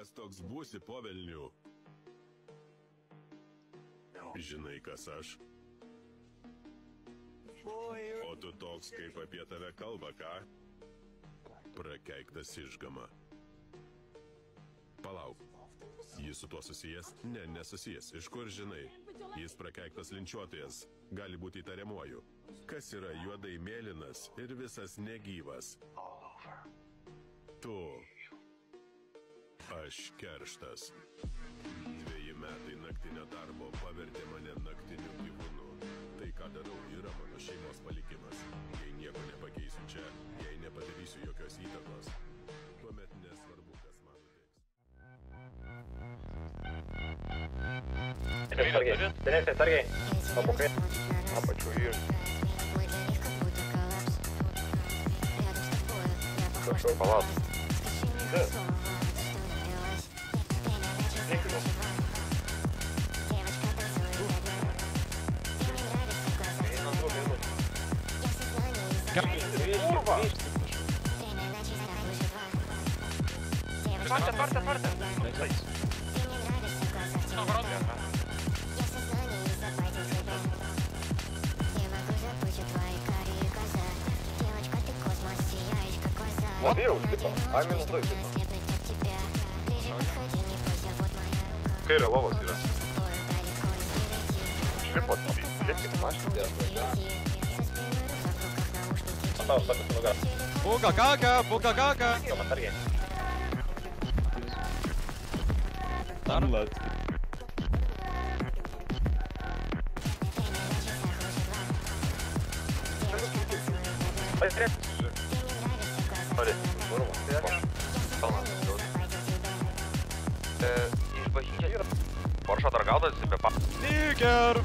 Kas toks būsi po velnių? Žinai, kas aš? O tu toks, kaip apie tave kalba, ką? Prakeiktas išgama. Palauk. Jis su tuo susijęs? Ne, nesusijęs. Iš kur žinai? Jis prakeiktas linčiuotojas. Gali būti įtariamuoju. Kas yra juodai mėlynas ir visas negyvas? Tu. Aš kerštas. 2 metai naktinio darbo pavertė mane naktiniu gyvūnu. Tai, ką darau, yra mano šeimos palikimas. Jei nieko nepakeisiu čia, jei nepadarysiu jokios įtakos, tuomet nesvarbu, kas man nutiks. Sargiai. Pabukai. Apačiu ir. Kažkur palauk. Отварте. Ловил, типа. А минус 2, типа. Кейра, лова, сюда. Шлепот, шлепки, понимаешь, что делать? Осталось только нога. Бука-кака! Батарея. Tamlat. Iš bažnyčios Porsche dar gaudosi be pa... Sneaker!